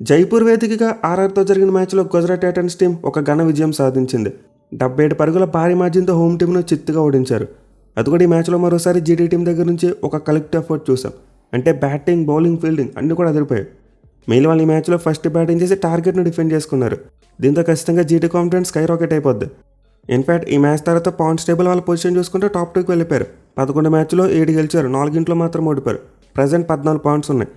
జైపూర్ వేదికగా ఆర్ఆర్తో జరిగిన మ్యాచ్లో గుజరాత్ టైటన్స్ టీం ఒక ఘన విజయం సాధించింది. 77 పరుగుల భారీ మార్జిన్తో హోమ్ టీంను చిత్తుగా ఓడించారు. అది కూడా ఈ మ్యాచ్లో మరోసారి జీటీ టీం దగ్గర నుంచి ఒక కలెక్టివ్ ఎఫర్ట్ చూసాం. అంటే బ్యాటింగ్, బౌలింగ్, ఫీల్డింగ్ అన్నీ కూడా అదిరిపోయాయి. మెయిన్ వాళ్ళు ఈ మ్యాచ్లో ఫస్ట్ బ్యాటింగ్ చేసి టార్గెట్ను డిఫెండ్ చేసుకున్నారు. దీంతో ఖచ్చితంగా జీటీ కాన్ఫిడెన్స్ స్కై రాకెట్ అయిపోద్ది. ఇన్ఫ్యాక్ట్ ఈ మ్యాచ్ తర్వాత పాయింట్స్ టేబుల్ వాళ్ళ పొజిషన్ చూసుకుంటే టాప్ 2కి వెళ్ళిపోయారు. 11 మ్యాచ్లో 7 గెలిచారు, 4 మాత్రం ఓడిపోయారు. ప్రజెంట్ 14 పాయింట్స్ ఉన్నాయి.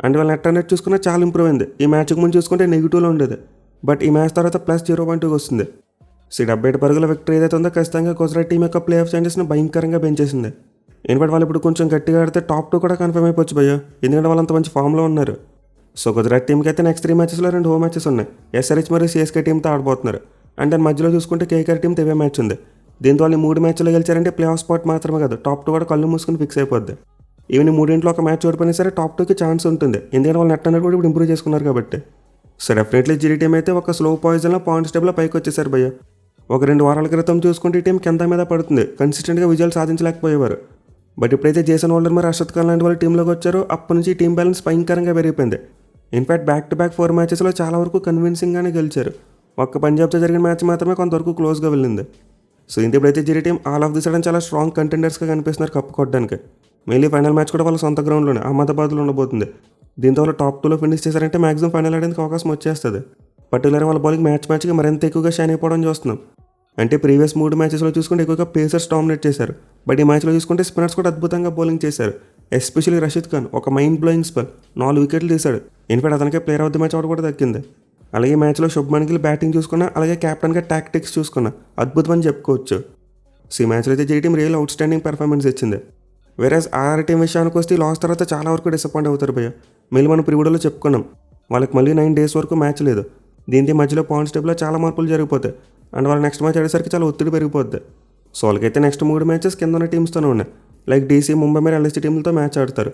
అండ్ వాళ్ళ నెట్ అనేది చూసుకున్నా చాలా ఇంప్రూవ్ అయింది. ఈ మ్యాచ్కి ముందు చూసుకుంటే నెగిటివ్లో ఉండేది, బట్ ఈ మ్యాచ్ తర్వాత +0.2 వస్తుంది. 77 పరుగుల విక్టరీ ఏదైతే ఉందో ఖచ్చితంగా గుజరాత్ టీం యొక్క ప్లే ఆఫ్ ఛాన్సెస్ని భయంకరంగా పెంచేసింది. ఇన్ఫ్యాక్ట్ వాళ్ళు ఇప్పుడు కొంచెం గట్టిగా ఆడితే టాప్ 2 కూడా కన్ఫర్మ్ అయిపోవచ్చు భయ్య, ఎందుకంటే వాళ్ళు అంత మంచి ఫామ్లో ఉన్నారు. సో గుజరాత్ టీంకి అయితే నెక్స్ట్ 3 మ్యాచెస్లో 2 హోమ్ మ్యాచెస్ ఉన్నాయి. ఎస్ఆర్హెచ్ మరియు సిఎస్కే టీంతో ఆడబోతున్నారు. అండ్ దాని మధ్యలో చూసుకుంటే కేకేఆర్ టీంతో ఇవే మ్యాచ్ ఉంది. దీంతో వాళ్ళు 3 మ్యాచ్లు గెలిచారంటే ప్లే ఆఫ్ స్పాట్ మాత్రమే కాదు, టాప్ 2 కూడా కళ్ళు మూసుకుని ఫిక్స్ అయిపోద్ది. ఈవెన్ 3 ఒక మ్యాచ్ ఓడిపోయినా సరే టాప్ 2కి ఛాన్స్ ఉంటుంది, ఎందుకంటే వాళ్ళు నెట్ అనేది కూడా ఇప్పుడు ఇంప్రూవ్ చేసుకున్నారు కాబట్టి. సో డెఫినెట్లీ జీటీ టీం అయితే ఒక స్లో పాయిజన్లో పాయింట్స్ టేబుల్లో పైకి వచ్చేసారు భయ్య. ఒక 2 వారాల క్రితం చూసుకుంటే ఈ టీం కింద మీద పడుతుంది, కన్సిస్టెంట్గా విజయాలు సాధించలేకపోయేవారు. బట్ ఇప్పుడైతే జేసన్ హోల్డర్ మరి అర్షద్ ఖాన్ లాంటి వాళ్ళు టీంలోకి వచ్చారో అప్పటి నుంచి టీం బ్యాలెన్స్ భయంకరంగా పెరిగిపోయింది. ఇన్ఫ్యాక్ట్ బ్యాక్ టు బ్యాక్ 4 మ్యాచెస్లో చాలా వరకు కన్విన్సింగ్గానే గెలిచారు. ఒక్క పంజాబ్తో జరిగిన మ్యాచ్ మాత్రమే కొంతవరకు క్లోజ్గా వెళ్ళింది. సో ఇప్పుడైతే GT team all of the sudden చాలా స్ట్రాంగ్ కంటెండర్స్గా కనిపిస్తున్నారు కప్పు కొట్టడానికి. మెయిన్లీ ఫైనల్ మ్యాచ్ కూడా వాళ్ళ సొంత గ్రౌండ్లోనే అహ్మదాబాద్లో ఉండబోతుంది. దీంతో వాళ్ళు టాప్ 2లో ఫినిష్ చేశారంటే మాక్సిమం ఫైనల్ ఆడేందుకు అవకాశం వచ్చేస్తుంది. పర్టికులర్ వాళ్ళ బౌలింగ్ మ్యాచ్కి మరింత ఎక్కువగా షైన్ అయిపోవడం చూస్తున్నాం. అంటే ప్రీవియస్ 3 మ్యాచెస్లో చూసుకుంటే ఎక్కువగా పేసర్స్ డామినేట్ చేశారు, బట్ ఈ మ్యాచ్లో చూసుకుంటే స్పిన్నర్స్ కూడా అద్భుతంగా బౌలింగ్ చేశారు. ఎస్పెషల్లీ రషీద్ ఖాన్ ఒక మైండ్ బ్లోయింగ్ స్పెల్, 4 వికెట్లు తీశాడు. ఇన్ఫాక్ట్ అతనికే player of the match award కూడా దక్కింది. అలాగే మ్యాచ్లో శుభ్మన్ గిల్ బ్యాటింగ్ చూసుకున్నా, అలాగే కెప్టెన్గా టాక్టిక్స్ చూసుకున్నా అద్భుతమని చెప్పుకోవచ్చు. సో ఈ మ్యాచ్లో అయితే GT team real out standing performance ఇచ్చింది. వేరేస్ ఆర్ఆర్ టీం విషయానికి వస్తే లాస్ తర్వాత చాలా వరకు డిసప్పాయింట్ అవుతారు భయ్య. మళ్ళీ మనం ప్రివ్యూలో చెప్పుకున్నాం, వాళ్ళకి మళ్ళీ 9 days వరకు మ్యాచ్ లేదు. దీంతో మధ్యలో పాయింట్స్ టేబుల్లో చాలా మార్పులు జరిగిపోతాయి. అండ్ వాళ్ళ నెక్స్ట్ మ్యాచ్ ఆడేసరికి చాలా ఒత్తిడి పెరిగిపోద్ది. సో వాళ్ళకైతే నెక్స్ట్ 3 మ్యాచెస్ కింద ఉన్న టీమ్స్తోనే ఉన్నాయి. లైక్ డీసీ, ముంబై మరియు ఎల్ఎస్టీ టీంలతో మ్యాచ్ ఆడతారు.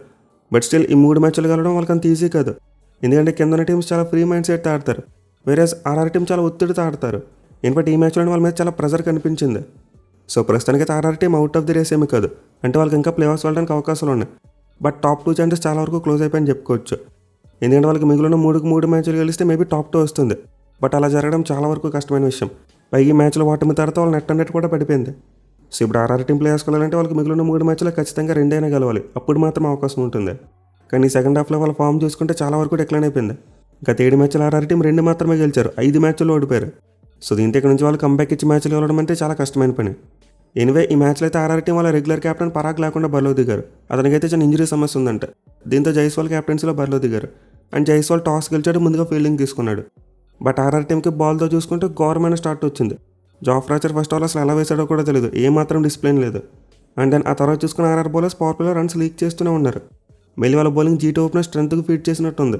బట్ స్టిల్ ఈ 3 మ్యాచ్లు గెలవడం వాళ్ళకి అంత ఈజీ కాదు, ఎందుకంటే కింద ఉన్న టీమ్స్ చాలా ఫ్రీ మైండ్ సెట్తో ఆడతారు. వేరేస్ ఆర్ఆర్ టీం చాలా ఒత్తిడితో ఆడతారు. ఇన్ఫాక్ట్ ఈ మ్యాచ్లో వాళ్ళ మీద చాలా ప్రెజర్ కనిపించింది. సో ప్రస్తుతానికైతే RR team out of the race ఏమీ కాదు, అంటే వాళ్ళకి ఇంకా ప్లే ఆఫ్స్ వెళ్ళడానికి అవకాశాలు ఉన్నాయి. బట్ టాప్ 2 ఛాన్సెస్ చాలా వరకు క్లోజ్ అయిపోయిందని చెప్పుకోవచ్చు, ఎందుకంటే వాళ్ళకి మిగిలిన 3 మ్యాచ్లు గెలిస్తే మేబీ టాప్ 2 వస్తుంది. బట్ అలా జరగడం చాలా వరకు కష్టమైన విషయం. పైగా ఈ మ్యాచ్లో ఓటమి తర్వాత వాళ్ళ నెట్ అనేది కూడా పడిపోయింది. సో ఇప్పుడు ఆర్ఆర్ టీం ప్లే చేసుకోవాలంటే వాళ్ళకి మిగిలిన 3 మ్యాచ్లో ఖచ్చితంగా 2 అయినా గెలవాలి, అప్పుడు మాత్రం అవకాశం ఉంటుంది. కానీ సెకండ్ హాఫ్లో వాళ్ళ ఫామ్ చూసుకుంటే చాలా వరకు డిక్లైన్ అయిపోయింది. గత 7 మ్యాచ్లు ఆర్ఆర్ టీం 2 మాత్రమే గెలిచారు, 5 మ్యాచ్ల్లో ఓడిపోయారు. సో దీంతో ఇక్కడ నుంచి వాళ్ళు కంబ్యాక్ ఇచ్చి మ్యాచ్లు గెలవడం అంటే చాలా కష్టమైన పని. ఎనివే ఈ మ్యాచ్లో అయితే ఆర్ఆర్ టీం వాళ్ళ రెగ్యులర్ కెప్టెన్ పరాగ్ లేకుండా బరిలో దిగారు. అతనికైతే చిన్న ఇంజరీ సమస్య ఉందంట. దీంతో జైస్వాల్ కెప్టెన్సీలో బరిలో దిగారు. అండ్ జైస్వాల్ టాస్ గెలిచాడు, ముందుగా ఫీల్డింగ్ తీసుకున్నాడు. బట్ ఆర్ఆర్ టీంకి బాల్తో చూసుకుంటే ఘోరమైన స్టార్ట్ వచ్చింది. జాఫ్రాచర్ ఫస్ట్ ఆల్ అసలు ఎలా వేసాడో కూడా తెలియదు, ఏమాత్రం డిసిప్లిన్ లేదు. అండ్ దెన్ ఆ తర్వాత చూసుకున్న ఆర్ఆర్ బౌలర్స్ పవర్ ప్లేలో రన్స్ లీక్ చేస్తూనే ఉన్నారు. మళ్ళీ వాళ్ళ బౌలింగ్ జీటీ ఓపెనర్ స్ట్రెంత్కి ఫీడ్ చేసినట్టుంది,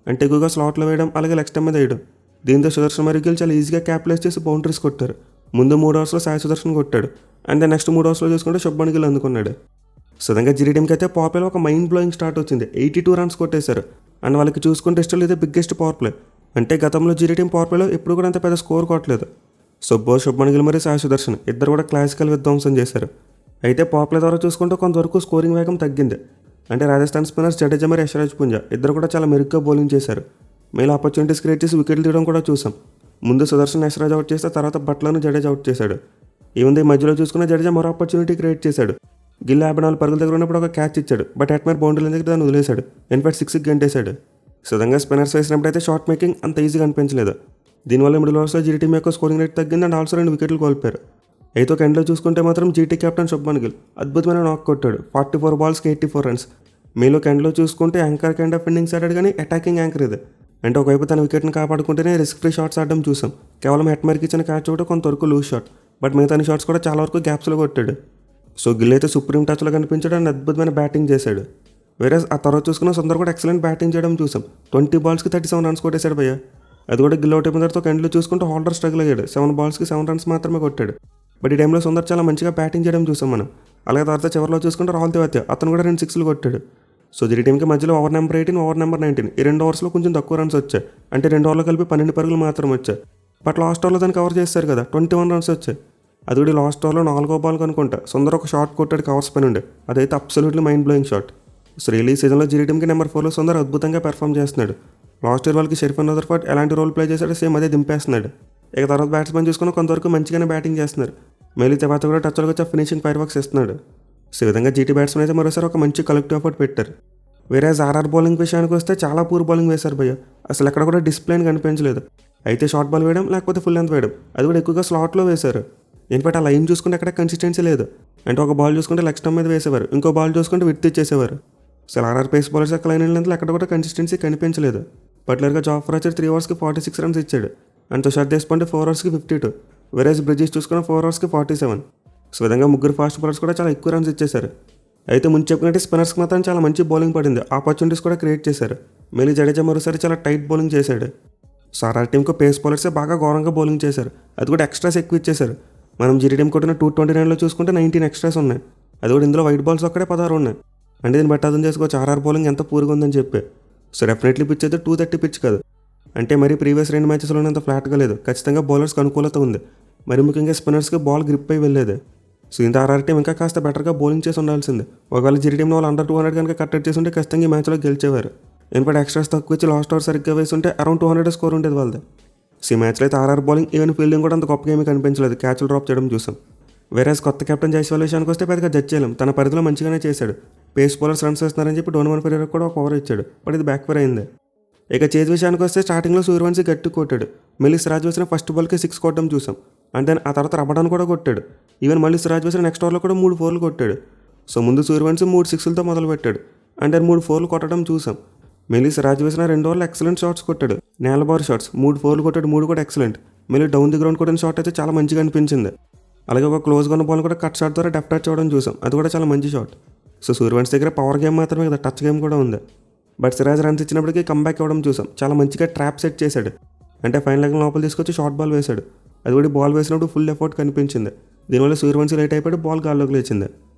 అంటే ఎక్కువగా స్లాట్లో వేయడం, అలాగే లెగ్ స్టంప్ మీద వేయడం. దీంతో సుదర్శన్ మరియు గిల్ చాలా ఈజీగా క్యాప్లైజ్ చేసి బౌండరీస్ కొట్టారు. ముందు 3 ఓవర్స్లో సాయి సుదర్శన్ కొట్టాడు, అండ్ దెన్ నెక్స్ట్ 3 ఓవర్స్లో చూసుకుంటే శుభ్మన్ గిల్ అందుకున్నాడు. సడన్గా జీటీ టీంకి అయితే పవర్ ప్లేలో ఒక మైండ్ బ్లోయింగ్ స్టార్ట్ వచ్చింది. 82 రన్స్ కొట్టేశారు. అండ్ వాళ్ళకి చూసుకుంటే స్టిల్ ఇదే బిగ్గెస్ట్ పవర్ ప్లే, అంటే గతంలో జీటీ టీం పవర్ ప్లేలో ఎప్పుడు కూడా అంత పెద్ద స్కోర్ కొట్టలేదు. శుభ్మన్ గిల్ మరియు సాయి సుదర్శన్ ఇద్దరు కూడా క్లాసికల్ విధ్వంసం చేశారు. అయితే పవర్ ప్లే ద్వారా చూసుకుంటే కొంతవరకు స్కోరింగ్ వేగం తగ్గింది. అంటే రాజస్థాన్ స్పిన్నర్స్ జడేజా మరియు యశ్రాజ్ పుంజా ఇద్దరు కూడా చాలా మెరుగ్గా బౌలింగ్ చేశారు. మేలు ఆపర్చునిటీస్ క్రియేట్ చేసి వికెట్లు తీయడం కూడా చూసాం. ముందు సుదర్శన్ యశ్రాజ్ అవుట్ చేస్తే తర్వాత బట్లను జడేజా అవుట్ చేశాడు. ఈవెన్ ఈ మధ్యలో చూసుకున్న జడేజా మరో ఆపర్చునిటీ క్రియేట్ చేశాడు. గిల్ 54 పరుగుల దగ్గర ఉన్నప్పుడు ఒక క్యాచ్ ఇచ్చాడు, బట్ అట్మర్ బౌండరీ దగ్గర దాన్ని వదిలేశాడు. ఇన్ఫాక్ట్ 6కి గంటేశాడు. సడన్గా స్పిన్నర్స్ వేసినప్పుడు అయితే షార్ట్ మేకింగ్ అంత ఈజీగా అనిపించలేదు. దీనివల్ల మిడిల్ ఓవర్స్లో జీటీ టీం యొక్క స్కోరింగ్ రేట్ తగ్గింది, అండ్ ఆల్సో 2 వికెట్లు కోల్పోయారు. అయితే ఒక ఎండ్లో చూసుకుంటే మాత్రం జీటీ కెప్టెన్ శుభ్మన్ గిల్ అద్భుతమైన నాక్ కొట్టాడు, 44 బాల్స్కి 84 రన్స్. మీలో ఎండ్లో చూసుకుంటే యాంకర్ కైండ్ ఆఫ్ ఇన్నింగ్స్ ఆడాడు, కానీ అటాకింగ్ యాంకర్ ఇది. అంటే ఒకవైపు తన వికెట్ని కాపాడుకుంటేనే రిస్క్ ఫ్రీ షాట్స్ ఆడడం చూసాం. కేవలం హెట్మర్కి ఇచ్చిన క్యాచ్ ఒకటి కొంతవరకు లూజ్ షాట్, బట్ మిగతా షాట్స్ కూడా చాలా వరకు గ్యాప్స్లో కొట్టాడు. సో గిల్ అయితే సుప్రీం టచ్లో కనిపించాడు, అండ్ అద్భుతమైన బ్యాటింగ్ చేశాడు. వేరే ఆ తర్వాత చూసుకున్న సుందర్ కూడా ఎక్సలెంట్ బ్యాటింగ్ చేయడం చూసాం. 20 బాల్స్కి 37 రన్స్ కొట్టేశాడు భయ్య. అది కూడా గిల్ అవుట్ అయిపోయిన తర్వాత ఎండ్లో చూసుకుంటే హోల్డర్ స్ట్రగుల్ అయ్యాడు, 7 బాల్స్కి 7 రన్స్ మాత్రమే కొట్టాడు. బట్ ఈ టైంలో సుందర్ చాలా మంచిగా బ్యాటింగ్ చేయడం చూసాం మనం. అలాగే తర్వాత చివరిలో చూసుకుంటే రాహుల్ తెవాత్య అతను కూడా 2 6లు కొట్టాడు. సో జీటీ టీంకి మధ్యలో ఓవర్ నెంబర్ 18, ఓవర్ నెంబర్ 19 ఈ 2 ఓవర్స్లో కొంచెం తక్కువ రన్స్ వచ్చాయి, అంటే 2 ఓవర్లో కలిపి 12 పరుగులు మాత్రం వచ్చాయి. బట్ లాస్ట్ ఓవర్లో దాన్ని కవర్ చేస్తారు కదా, 21 రన్స్ వచ్చాయి. అది కూడా లాస్ట్ ఓవర్లో 4వ బాల్ అనుకుంటా సుందర్ ఒక షాట్ కొట్టాడు కవర్స్ పైన ఉండే, అదైతే absolutely mind blowing shot. So really సీజన్లో జీటీ టీంకి నెంబర్ 4లో సుందర్ అద్భుతంగా పెర్ఫామ్ చేస్తున్నాడు. లాస్ట్ ఇయర్ వాళ్ళకి షెరీఫ్ రదర్ఫర్డ్ ఎలాంటి రోల్ ప్లే చేశాడో సేమ్ అదే దింపేస్తున్నాడు. ఇక తర్వాత బ్యాట్స్మెన్ చూసుకుని కొంతవరకు మంచిగానే బ్యాటింగ్ చేస్తున్నారు. మళ్ళీ తర్వాత కూడా టచ్లోకి వచ్చి ఫినిషింగ్ ఫైర్ వర్క్స్ ఇస్తున్నాడు. సో ఈ విధంగా జీటీ బ్యాట్స్మెన్ అయితే మరోసారి ఒక మంచి కలెక్టివ్ ఎఫర్ట్ పెట్టారు. వేరే ఆర్ఆర్ బౌలింగ్ విషయానికి వస్తే చాలా పూర్ బౌలింగ్ వేశారు భయ్య. అసలు ఎక్కడ కూడా డిసిప్లైన్ కనిపించలేదు. అయితే షార్ట్ బాల్ వేయడం లేకపోతే ఫుల్ లెంత్ వేయడం, అది కూడా ఎక్కువగా స్లాట్లో వేశారు. ఇన్ఫాక్ట్ ఆ లైన్ చూసుకుంటే ఎక్కడ కన్సిస్టెన్సీ లేదు. అంటే ఒక బాల్ చూసుకుంటే లెగ్ స్టంప్ మీద వేసేవారు, ఇంకో బాల్ చూసుకుంటే విడ్త్ ఇచ్చేసేవారు. అసలు ఆర్ఆర్ పేస్ బౌలర్స్ యొక్క లైన్ లెంత్లో ఎక్కడ కూడా కన్సిస్టెన్సీ కనిపించలేదు. పర్టికులర్గా జాఫర్ ఆర్చర్ 3 ఓవర్స్కి 46 రన్స్ ఇచ్చాడు. అండ్ తుషార్ దేశ్పాండే 4 ఓవర్స్కి 52. వేరేజ్ బ్రిడ్జెస్ చూసుకున్న 4 ఓవర్స్కి 47. సో విధంగా ముగ్గురు ఫాస్ట్ బౌలర్స్ కూడా చాలా ఎక్కువ రన్స్ ఇచ్చేశారు. అయితే ముందు చెప్పుకున్నట్టు స్పిన్నర్స్కి మాత్రం చాలా మంచి బౌలింగ్ పడింది, ఆపర్చునిటీస్ కూడా క్రియేట్ చేశారు. మళ్ళీ జడేజా మరోసారి చాలా టైట్ బౌలింగ్ చేశాడు. సో ఆర్ఆర్ టీంకు పేస్ బౌలర్సే బాగా ఘోరంగా బౌలింగ్ చేశారు, అది కూడా ఎక్స్ట్రాస్ ఎక్కువ ఇచ్చేశారు. మనం జీటీ టీం కొట్టిన 229లో చూసుకుంటే 19 ఎక్స్ట్రాస్ ఉన్నాయి, అది కూడా ఇందులో వైట్ బాల్స్ ఒక్కడే 16 ఉన్నాయి. అంటే దీన్ని బట్టి అర్థం చేసుకోవచ్చు ఆర్ఆర్ బౌలింగ్ ఎంత పూర్గా ఉందని చెప్పి. సో డెఫినెట్లీ పిచ్ అయితే 230 పిచ్ కాదు, అంటే మరి ప్రీవియస్ 2 మ్యాచెస్లోనే అంత ఫ్లాట్గా లేదు. ఖచ్చితంగా బౌలర్స్కి అనుకూలత ఉంది, మరి ముఖ్యంగా స్పిన్నర్స్కి బాల్ గ్రిప్ అయి వెళ్ళేది. సో ఇంత ఆర్ఆర్ టీం ఇంకా కాస్త బెటర్గా బౌలింగ్ చేసి ఉండాల్సింది. ఒకవేళ జీటీ టీంలో వాళ్ళు అండర్ 200 కనుక కట్టెట్ చేసి ఉంటే ఖచ్చితంగా ఈ మ్యాచ్లో గెలిచేవారు. ఇన్ఫాక్ట్ ఎక్స్ట్రాస్ తక్కువ ఇచ్చి లాస్ట్ ఓవర్ సరిగ్గా వేసి ఉంటే అరౌండ్ 200 స్కోర్ ఉండేది వాళ్ళది. సో ఈ మ్యాచ్లో అయితే ఆర్ఆర్ బౌలింగ్ ఈవెన్ ఫీల్డింగ్ కూడా అంత గొప్పగా ఏమీ కనిపించలేదు, క్యాచ్లు డ్రాప్ చేయడం చూసాం. వేరే కొత్త కెప్టెన్ జైస్వాల్ విషయానికి వస్తే పెద్దగా జడ్జ్ చేయలేం, తన పరిధిలో మంచిగానే చేశాడు. పేస్ బౌలర్స్ రన్స్ వేస్తున్నారని చెప్పి డోనోవన్ ఫెరేరా కూడా ఒక ఓవర్ ఇచ్చాడు, బట్ ఇది బ్యాక్ ఫైర్ అయింది. ఇక చేజ్ విషయానికి వస్తే స్టార్టింగ్లో సూర్యవంశీ గట్టి కొట్టాడు. మళ్ళీ సిరాజ్ వేసిన ఫస్ట్ బాల్కి 6 కొట్టడం చూసాం. అండ్ దెన్ ఆ తర్వాత రబడాన్ కూడా కొట్టాడు. ఈవెన్ మళ్ళీ సిరాజ్ వేసిన నెక్స్ట్ ఓవర్లో కూడా 3 4లు కొట్టాడు. సో ముందు సూర్యవంశీ 3 6లతో మొదలు పెట్టాడు, అండ్ దెన్ 3 4లు కొట్టడం చూసాం. మళ్ళీ సిరాజ్ వేసిన 2 ఓవర్లు ఎక్సలెంట్ షాట్స్ కొట్టాడు, నేల బార్ షాట్స్ 3 4లు కొట్టాడు, 3 కూడా ఎక్సలెంట్. మళ్ళీ డౌన్ ది గ్రౌండ్ కొట్టిన షాట్ అయితే చాలా మంచిగా అనిపించింది. అలాగే ఒక క్లోజ్గా ఉన్న బాల్ కూడా కట్ షాట్ ద్వారా డెఫ్ టచ్ చేయడం చూసాం, అది కూడా చాలా మంచి షాట్. సో సూర్యవంశీ దగ్గర పవర్ గేమ్ మాత్రమే కదా, టచ్ గేమ్ కూడా ఉంది. బట్ సిరాజ్ రన్స్ ఇచ్చినప్పటికీ కంబ్యాక్ ఇవ్వడం చూసాం, చాలా మంచిగా ట్రాప్ సెట్ చేశాడు. అంటే ఫైనల్ లెగ్ లోపల తీసుకొచ్చి షార్ట్ బాల్ వేశాడు, అది కూడా బాల్ వేసినప్పుడు ఫుల్ ఎఫర్ట్ కనిపించింది. దీనివల్ల సూర్యవంశీ లేట్ అయిపోయి బాల్ గాల్లోకి లేచింది.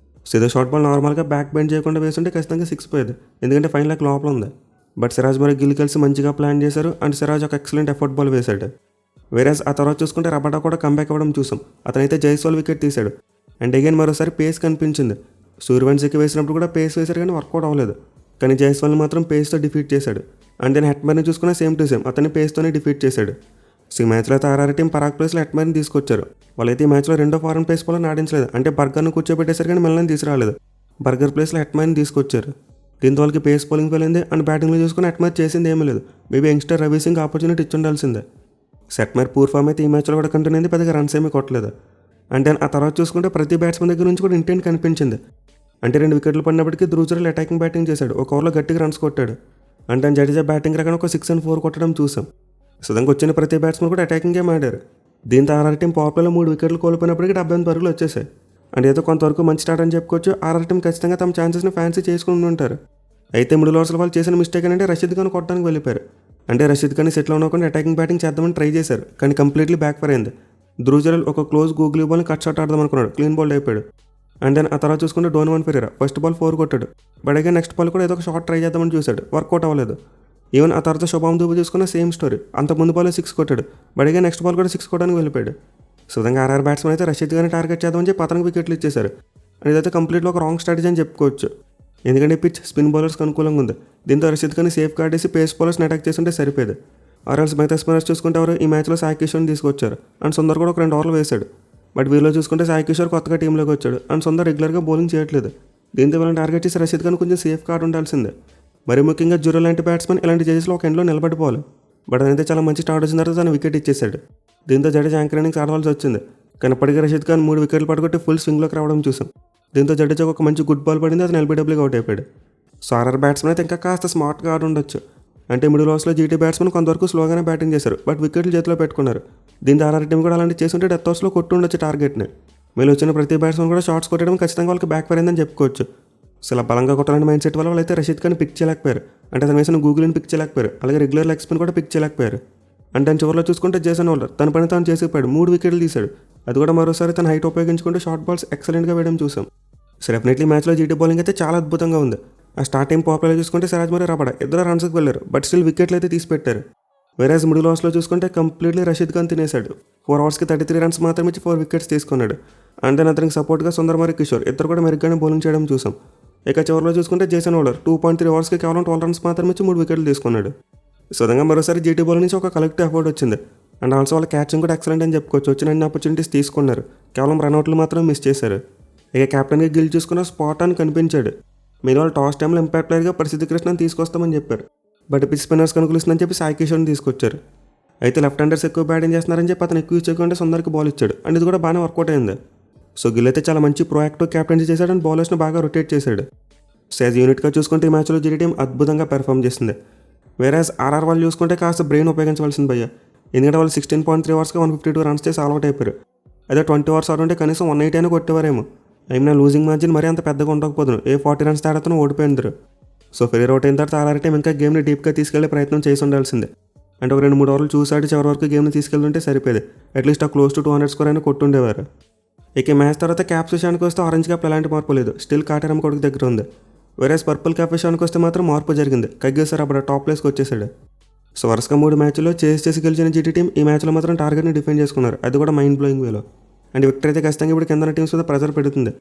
సో ఇదే షార్ట్ బాల్ నార్మల్గా బ్యాక్ బెండ్ చేయకుండా వేస్తుంటే ఖచ్చితంగా 6 పోయేది, ఎందుకంటే ఫైనల్ లెగ్ లోపల ఉంది. బట్ సిరాజ్ మరి గిల్ కలిసి మంచిగా ప్లాన్ చేశారు, అండ్ సిరాజ్ ఒక ఎక్సలెంట్ ఎఫర్ట్ బాల్ వేశాడు. వేరేస్ ఆ తర్వాత చూసుకుంటే రబడా కూడా కంబ్యాక్ ఇవ్వడం చూసాం, అతనైతే జైస్వాల్ వికెట్ తీశాడు. అండ్ అగైన్ మరోసారి పేస్ కనిపించింది. సూర్యవంశీకి వేసినప్పుడు కూడా పేస్ వేశారు కానీ వర్కౌట్ అవ్వలేదు, కానీ జైస్వాల్ని మాత్రం పేస్తో డిఫీట్ చేశాడు. అండ్ దెన్ హెట్మర్ని చూసుకున్న సేమ్ టు సేమ్ అతన్ని పేస్తోనే డిఫీట్ చేశాడు. సో ఈ మ్యాచ్లో అయితే ఆర్ఆర్ టీం పరాగ్ ప్లేస్లో హెట్మర్ని తీసుకొచ్చారు. వాళ్ళైతే ఈ మ్యాచ్లో రెండో ఫారెన్ పేస్ బౌలర్ని ఆడించలేదు, అంటే బర్గర్ను కూర్చోబెట్టేశారు కానీ మెల్లని తీసుకురాలేదు. బర్గర్ ప్లేస్లో హెట్మర్ని తీసుకొచ్చారు. దీంతో వాళ్ళకి పేస్ బౌలింగ్ వెళ్ళింది, అండ్ బ్యాటింగ్లో చూసుకుని హెట్మర్ చేసింది ఏమీ లేదు. Maybe youngster Ravi Singh opportunity ఇచ్చి ఉండాల్సిందే. హెట్మర్ పూర్ ఫామ్ అయితే ఈ మ్యాచ్లో కూడా కంటిన్యూ అయింది, పెద్దగా రన్స్ ఏమీ కొట్టలేదు. అండ్ దెన్ ఆ తర్వాత చూసుకుంటే ప్రతి బ్యాట్స్మెన్ దగ్గర నుంచి కూడా ఇంటెంట్ కనిపించింది. అంటే 2 వికెట్లు పడినప్పటికీ ధ్రువ్ జురేల్ అటాకింగ్ బ్యాటింగ్ చేశాడు, ఒక ఓవర్లో గట్టిగా రన్స్ కొట్టాడు. అండ్ దెన్ జడేజా బ్యాటింగ్ రకం ఒక 6 and 4 కొట్టడం చూసాం. సుధంగా వచ్చిన ప్రతి బ్యాట్స్మెన్ కూడా అటాకింగ్ గేమ్ ఆడారు. దీంతో ఆర్ఆర్ టీం పవర్ ప్లేలో 3 వికెట్లు కోల్పోయినప్పటికీ 78 పరుగులు వచ్చేసాయి. అంటే ఏదో కొంతవరకు మంచి స్టార్ట్ అని చెప్పుకోవచ్చు. ఆర్ఆర్ టీం ఖచ్చితంగా తమ ఛాన్సెస్ని ఫ్యాన్సీ చేసుకుని ఉంటారు. అయితే మిడిల్ ఓవర్స్లో వాళ్ళు చేసిన మిస్టేక్ ఏంటంటే రషీద్ ఖాన్ కొట్టడానికి వెళ్ళిపోయారు. అంటే రషీద్ ఖాన్ సెటిల్ అవ్వకుండా అటాకింగ్ బ్యాటింగ్ చేద్దామని ట్రై చేశారు, కానీ కంప్లీట్లీ బ్యాక్ ఫైర్ అయింది. ధ్రువ్ జురేల్ ఒక క్లోజ్ గూగ్లీ బాల్ని కట్ షాట్ ఆడదాం అనుకున్నాడు, క్లీన్ బౌల్డ్ అయిపోయాడు. అండ్ దెన్ ఆ తర్వాత చూసుకుంటే డోనోవన్ ఫెరేరా ఫస్ట్ బాల్ 4 కొట్టాడు, బట్ అగైన్ నెక్స్ట్ బాల్ కూడా ఏదో ఒక షాట్ ట్రై చేద్దామని చూశాడు, వర్కౌట్ అవ్వలేదు. ఈవెన్ ఆ తర్వాత శుభం దూబే చూసుకున్న సేమ్ స్టోరీ, అంత ముందు బాల్ 6 కొట్టాడు, బట్ అగైన్ నెక్స్ట్ బాల్ కూడా 6 కొట్టడానికి వెళ్ళిపోయాడు. సో విధంగా ఆర్ఆర్ బ్యాట్స్మెన్ అయితే రషీద్ ఖాన్ టార్గెట్ చేద్దామని చెప్పి అతనికి వికెట్లు ఇచ్చేశారు. అండ్ ఇదైతే కంప్లీట్గా ఒక రాంగ్ స్ట్రాటజీ అని చెప్పుకోవచ్చు, ఎందుకంటే పిచ్ స్పిన్ బౌలర్స్కి అనుకూలంగా ఉంది. దీంతో రషీద్ ఖాన్ సేఫ్ గార్డ్ వేసి పేస్ బౌలర్స్ని అటాక్ చేస్తుంటే సరిపోయేది. ఆర్ఎల్స్ మిగతా స్పిన్నర్స్ చూసుకుంటే ఎవరు ఈ మ్యాచ్లో సాయి కిషోర్ని తీసుకొచ్చారు, అండ్ సుందర్ కూడా ఒక 2 ఓవర్లు వేశాడు. బట్ వీరిలో చూసుకుంటే సాయి కిషోర్ కొత్తగా టీంలోకి వచ్చాడు, అండ్ సుందర్ రెగ్యులర్గా బౌలింగ్ చేయట్లేదు. దీంతో వీళ్ళని టార్గెట్ చేసి రషీద్ ఖాన్ కొంచెం సేఫ్ గార్డ్ ఉండాల్సిందే. మరి ముఖ్యంగా జురేల్ లాంటి బ్యాట్స్మెన్ ఇలాంటి చేసేలో ఒక ఎండ్లో నిలబడిపోవాలి. బట్ అదైతే చాలా మంచి స్టార్ట్ వచ్చిన తర్వాత తను వికెట్ ఇచ్చేశాడు. దీంతో జడేజా యాంకర్ ఇన్నింగ్స్ ఆడవలసి వచ్చింది, కానీ అప్పటికే రషీద్ ఖాన్ 3 వికెట్లు పట్టుకొట్టి ఫుల్ స్వింగ్లోకి రావడం చూసాం. దీంతో జడేజాకు ఒక మంచి గుడ్ బాల్ పడింది, అతను ఎల్బీడబ్ల్యూగా అవుట్ అయిపోయాడు. సో ఆర్ఆర్ బ్యాట్స్మెన్ అయితే ఇంకా కాస్త స్మార్ట్గా ఆడి ఉండొచ్చు. అంటే మిడిల్ ఓవర్స్లో జీటీ బ్యాట్స్మెన్ కొంతవరకు స్లోగానే బ్యాటింగ్ చేశారు, బట్ వికెట్లు చేతిలో పెట్టుకున్నారు. దీంతో ఆర్ఆర్ టీం కూడా అలాంటి చేస్తుంటే డెత్ ఓవర్స్లో కొట్టు ఉండొచ్చు టార్గెట్ని. వీళ్ళు వచ్చిన ప్రతి బ్యాట్స్మెన్ కూడా షాట్స్ కొట్టడం ఖచ్చితంగా వాళ్ళకి బ్యాక్ ఫైర్ అయిందని చెప్పుకోవచ్చు. సో ఇలా బలంగా కొట్టాలని మైండ్ సెట్ వల్ల వాళ్ళైతే రషీద్ ఖాన్ పిక్ చేయలేకపోయారు, అంటే అతను వేసిన గూగుల్ని పిక్ చేయలేకపోయారు, అలాగే రెగ్యులర్ లెగ్ స్పిన్ కూడా పిక్ చేయలేకపోయారు. అంటే దాని చివరిలో చూసుకుంటే జేసన్ హోల్డర్ తన పని తాను చేసిపోయాడు, 3 వికెట్లు తీశాడు. అది కూడా మరోసారి తన హైట్ ఉపయోగించుకుంటే షార్ట్ బాల్స్ ఎక్సలెంట్గా వేయడం చూసాం. సో డెఫినెట్లీ మ్యాచ్లో జీటీ బౌలింగ్ అయితే చాలా అద్భుతంగా ఉంది. ఆ స్టార్టింగ్ పాపులర్ చూసుకుంటే సిరాజ్ మరియు రబడా ఇద్దరు రన్స్కి వెళ్ళారు, బట్ స్టిల్ వికెట్లు అయితే తీసి పెట్టారు. వేరేజ్ మిడిల్ ఓవర్స్లో చూసుకుంటే కంప్లీట్లీ రషీద్ ఖాన్ తినేశాడు. 4 ఓవర్స్కి 33 రన్స్ మాత్రం ఇచ్చి 4 వికెట్స్ తీసుకున్నాడు. అండ్ దెన్ అతనికి సపోర్ట్గా సుందర్ మరియు కిషోర్ ఇద్దరు కూడా మెరుగ్గానే బౌలింగ్ చేయడం చూసాం. ఇక చివరిలో చూసుకుంటే జేసన్ హోల్డర్ 2.3 ఓవర్స్కి కేవలం 12 రన్స్ మాత్రం ఇచ్చి 3 వికెట్లు తీసుకున్నాడు. సో విధంగా మరోసారి జీటీ బౌలర్ నుంచి ఒక కలెక్టివ్ ఎఫర్ట్ వచ్చింది. అండ్ ఆల్సో వాళ్ళ క్యాచింగ్ కూడా ఎక్సలెంట్ అని చెప్పుకోవచ్చు. వచ్చిన అన్ని ఆపర్చునిటీస్ తీసుకున్నారు, కేవలం రన్అట్లు మాత్రం మిస్ చేశారు. ఇక కెప్టెన్గా గిల్ చూసుకున్న స్పాట్ అని కనిపించాడు. మీరు వాళ్ళు టాస్ టైంలో ఇంపాక్ట్ ప్లేయర్గా పరిస్థితి కృష్ణని తీసుకొస్తామని చెప్పారు. బట్ పిచ్ స్పిన్నర్స్ కనుకలుస్తుందని చెప్పి సాయి కిషోర్ని తీసుకొచ్చారు. అయితే లెఫ్ట్ హ్యాండర్స్ ఎక్కువ బ్యాటింగ్ చేస్తున్నారని చెప్పి అతను ఎక్కువ ఇచ్చేయకుండా సుందర్కి బాల్ ఇచ్చాడు. అండ్ ఇది కూడా బాగానే వర్కౌట్ అయింది. సో గిల్ అయితే చాలా మంచి ప్రోయాక్టివ్ క్యాప్టెన్సీ చేశాడు అండ్ బౌలర్స్ని బాగా రొటేట్ చేశాడు. సో యాజ్ యూనిట్గా చూసుకుంటే ఈ మ్యాచ్లో జీటీ టీం అద్భుతంగా పెర్ఫామ్ చేసింది. వేరేస్ ఆర్ఆర్ వాళ్ళు చూసుకుంటే కాస్త బ్రెయిన్ ఉపయోగించవలసింది భయ్య. ఎందుకంటే వాళ్ళు 16.3 ఓవర్స్కి 152 రన్స్ చేసి ఆల్అౌట్ అయిపోయారు. అదే 20 ఓవర్స్ ఆడుంటే కనీసం 180 అయినా కొట్టేవారేమో. అయినా లూజింగ్ మార్జిన్ మరీ అంత పెద్దగా ఉండకపోదును. 40 రన్స్ తేడాతో ఓడిపోయింది. సో ఫెయిర్ అవుట్ అయిన తర్వాత ఆర్ఆర్ టీం ఇంకా గేమ్ని డీప్గా తీసుకెళ్లే ప్రయత్నం చేసి ఉండాల్సిందే. అంటే ఒక 2-3 ఓవర్లు చూసాడు చివరి వరకు గేమ్ని తీసుకెళ్తుంటే సరిపోయేది. అట్లీస్ట్ ఆ క్లోజ్ టు 200 స్కోర్ అయినా కొట్టుండేవారు. ఇక మ్యాచ్ తర్వాత క్యాప్స్ విషయానికి వస్తే ఆరెంజ్ క్యాప్ ఎలాంటి మార్పు లేదు, స్టిల్ కాటేరమ్మ కొడుకు దగ్గర ఉంది. వేరే పర్పుల్ క్యాప్ విషయానికి వస్తే మాత్రం మార్పు జరిగింది. కగ్గేసారు అప్పుడు టాప్ ప్లేస్కి వచ్చేసాడు. సో వరుసగా 3 మ్యాచ్ల్లో చేసి గెలిచిన జీటీ టీం ఈ మ్యాచ్లో మాత్రం టార్గెట్ని డిఫెండ్ చేసుకున్నారు, అది కూడా మైండ్ బ్లోయింగ్ వేలో. అండ్ విక్టరీ అయితే ఖచ్చితంగా ఇప్పుడు కింద టీమ్స్ మీద ప్రెజర్ పెడుతుంది.